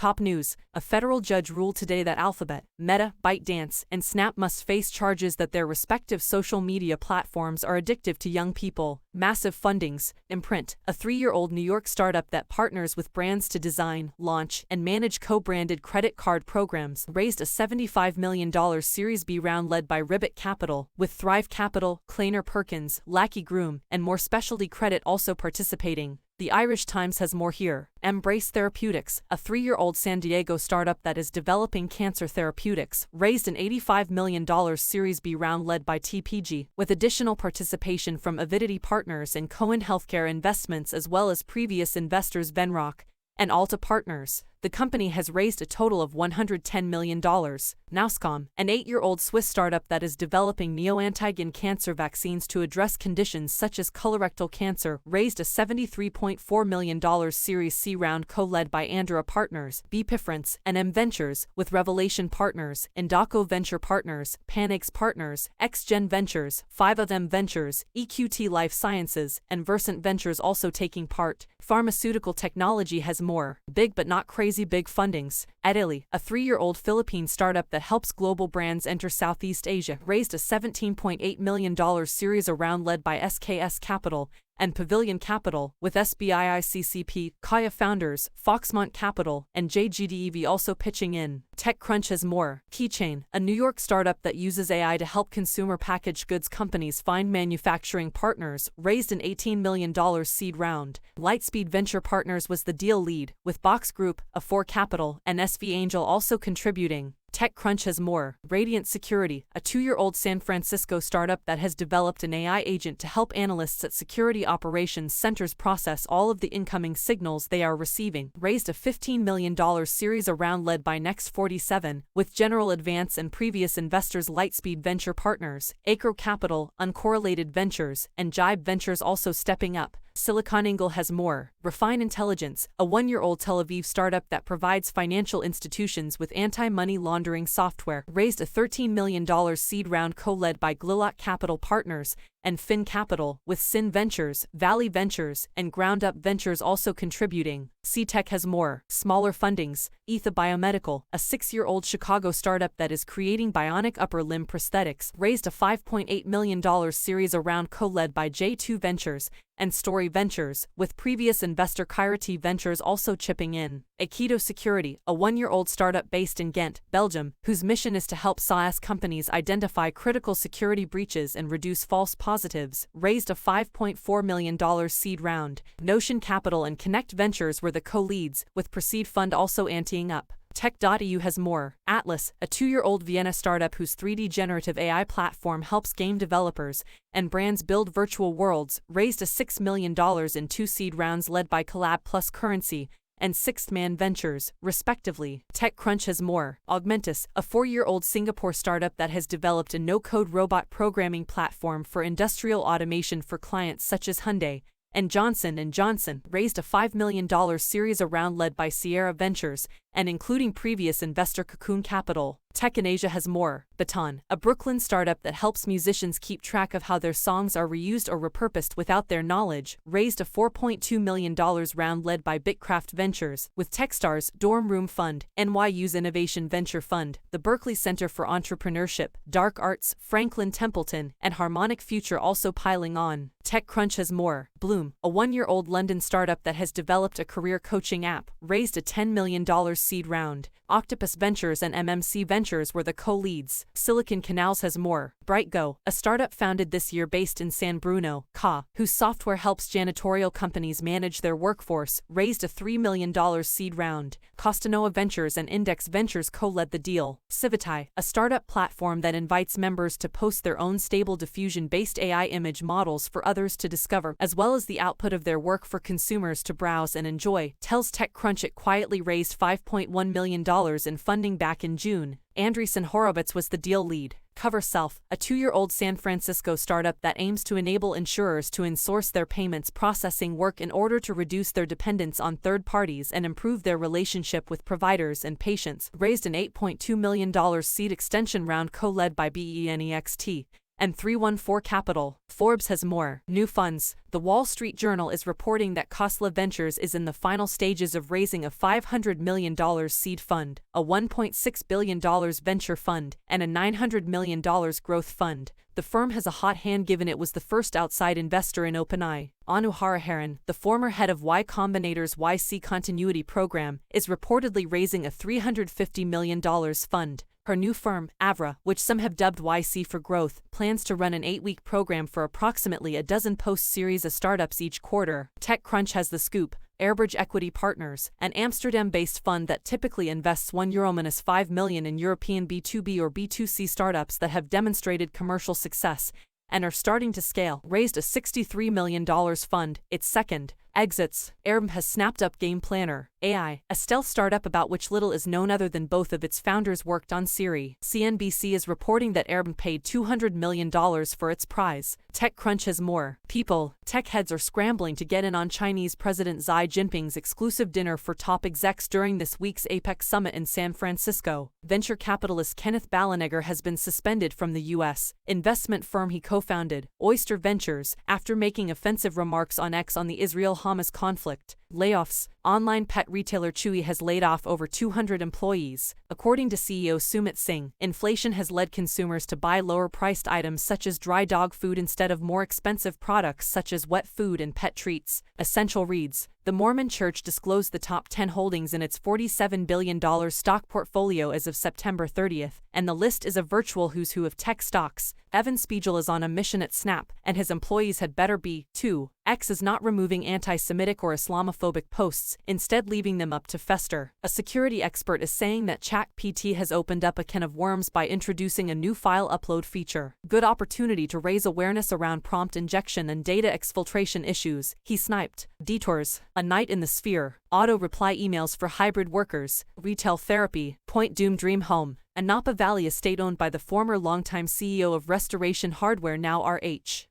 Top news: a federal judge ruled today that Alphabet, Meta, ByteDance, and Snap must face charges that their respective social media platforms are addictive to young people. Massive fundings: Imprint, a 3-year-old New York startup that partners with brands to design, launch, and manage co-branded credit card programs, raised a $75 million Series B round led by Ribbit Capital, with Thrive Capital, Kleiner Perkins, Lackey Groom, and more specialty credit also participating. The Irish Times has more here. MBrace Therapeutics, a 3-year-old San Diego startup that is developing cancer therapeutics, raised an $85 million Series B round led by TPG, with additional participation from Avidity Partners and Cohen Healthcare Investments as well as previous investors Venrock and Alta Partners. The company has raised a total of $110 million. Nouscom, an 8-year-old Swiss startup that is developing neoantigen cancer vaccines to address conditions such as colorectal cancer, raised a $73.4 million Series C round co-led by Andra Partners, Bpifrance, and M Ventures, with Revelation Partners, Indaco Venture Partners, Panax Partners, XGen Ventures, 5M Ventures, EQT Life Sciences, and Versant Ventures also taking part. Pharmaceutical technology has more big but not crazy big fundings. Adeli, a 3-year-old Philippine startup that helps global brands enter Southeast Asia, raised a $17.8 million Series A round led by SKS Capital and Pavilion Capital, with SBIICCP, Kaya Founders, Foxmont Capital, and JGDEV also pitching in. TechCrunch has more. Keychain, a New York startup that uses AI to help consumer packaged goods companies find manufacturing partners, raised an $18 million seed round. Lightspeed Venture Partners was the deal lead, with Box Group, A4 Capital, and SV Angel also contributing. TechCrunch has more. Radiant Security, a 2-year-old San Francisco startup that has developed an AI agent to help analysts at security operations centers process all of the incoming signals they are receiving, raised a $15 million Series A round led by Next47, with General Advance and previous investors Lightspeed Venture Partners, Acro Capital, Uncorrelated Ventures, and Jibe Ventures also stepping up. SiliconANGLE has more. Refine Intelligence, a 1-year-old Tel Aviv startup that provides financial institutions with anti-money laundering software, raised a $13 million seed round co-led by Glilot Capital Partners and Fin Capital, with Sin Ventures, Valley Ventures, and Ground Up Ventures also contributing. CTech has more. Smaller fundings. Etha Biomedical, a 6-year-old Chicago startup that is creating bionic upper limb prosthetics, raised a $5.8 million Series A round co-led by J2 Ventures and Story Ventures, with previous investor Kyrati Ventures also chipping in. Aikido Security, a 1-year-old startup based in Ghent, Belgium, whose mission is to help SaaS companies identify critical security breaches and reduce false positives, raised a $5.4 million seed round. Notion Capital and Connect Ventures were the co-leads, with Proceed Fund also anteing up. Tech.eu has more. Atlas, a 2-year-old Vienna startup whose 3D generative AI platform helps game developers and brands build virtual worlds, raised a $6 million in 2 seed rounds led by Collab Plus Currency and Sixth Man Ventures, respectively. TechCrunch has more. Augmentus, a 4-year-old Singapore startup that has developed a no-code robot programming platform for industrial automation for clients such as Hyundai and Johnson & Johnson, raised a $5 million Series A round led by Sierra Ventures and including previous investor Cocoon Capital. Tech in Asia has more. Baton, a Brooklyn startup that helps musicians keep track of how their songs are reused or repurposed without their knowledge, raised a $4.2 million round led by Bitcraft Ventures, with Techstars, Dorm Room Fund, NYU's Innovation Venture Fund, the Berkeley Center for Entrepreneurship, Dark Arts, Franklin Templeton, and Harmonic Future also piling on. TechCrunch has more. Bloom, a 1-year-old London startup that has developed a career coaching app, raised a $10 million seed round. Octopus Ventures and MMC Ventures were the co-leads. Silicon Canals has more. BrightGo, a startup founded this year based in San Bruno, CA, whose software helps janitorial companies manage their workforce, raised a $3 million seed round. Costanoa Ventures and Index Ventures co-led the deal. Civitai, a startup platform that invites members to post their own stable diffusion-based AI image models for others to discover, as well as the output of their work for consumers to browse and enjoy, tells TechCrunch it quietly raised $5.1 million in funding back in June. Andreessen Horowitz was the deal lead. CoverSelf, a 2-year-old San Francisco startup that aims to enable insurers to insource their payments processing work in order to reduce their dependence on third parties and improve their relationship with providers and patients, raised an $8.2 million seed extension round co-led by BENEXT and 314 Capital. Forbes has more new funds. The Wall Street Journal is reporting that Khosla Ventures is in the final stages of raising a $500 million seed fund, a $1.6 billion venture fund, and a $900 million growth fund. The firm has a hot hand given it was the first outside investor in OpenAI. Anu Hariharan, the former head of Y Combinator's YC Continuity Program, is reportedly raising a $350 million fund. Her new firm, Avra, which some have dubbed YC for Growth, plans to run an 8-week program for approximately a dozen post-series of startups each quarter. TechCrunch has the scoop. Airbridge Equity Partners, an Amsterdam-based fund that typically invests €1 million in European B2B or B2C startups that have demonstrated commercial success and are starting to scale, raised a $63 million fund, its second. Exits. Airbnb has snapped up GamePlanner.AI, a stealth startup about which little is known other than both of its founders worked on Siri. CNBC is reporting that Airbnb paid $200 million for its prize. TechCrunch has more. People. Tech heads are scrambling to get in on Chinese President Xi Jinping's exclusive dinner for top execs during this week's APEC summit in San Francisco. Venture capitalist Kenneth Ballenegger has been suspended from the U.S. investment firm he co-founded, Oyster Ventures, after making offensive remarks on X on the Israel Hamas conflict. Layoffs. Online pet retailer Chewy has laid off over 200 employees. According to CEO Sumit Singh, inflation has led consumers to buy lower-priced items such as dry dog food instead of more expensive products such as wet food and pet treats. Essential reads. The Mormon Church disclosed the top 10 holdings in its $47 billion stock portfolio as of September 30th, and the list is a virtual who's who of tech stocks. Evan Spiegel is on a mission at Snap, and his employees had better be, too. X is not removing anti-Semitic or Islamophobic posts, instead leaving them up to fester. A security expert is saying that ChatGPT has opened up a can of worms by introducing a new file upload feature. Good opportunity to raise awareness around prompt injection and data exfiltration issues, he sniped. Detours. A night in the sphere. Auto-reply emails for hybrid workers. Retail therapy. Point Doom Dream Home. A Napa Valley estate owned by the former longtime CEO of Restoration Hardware, now RH.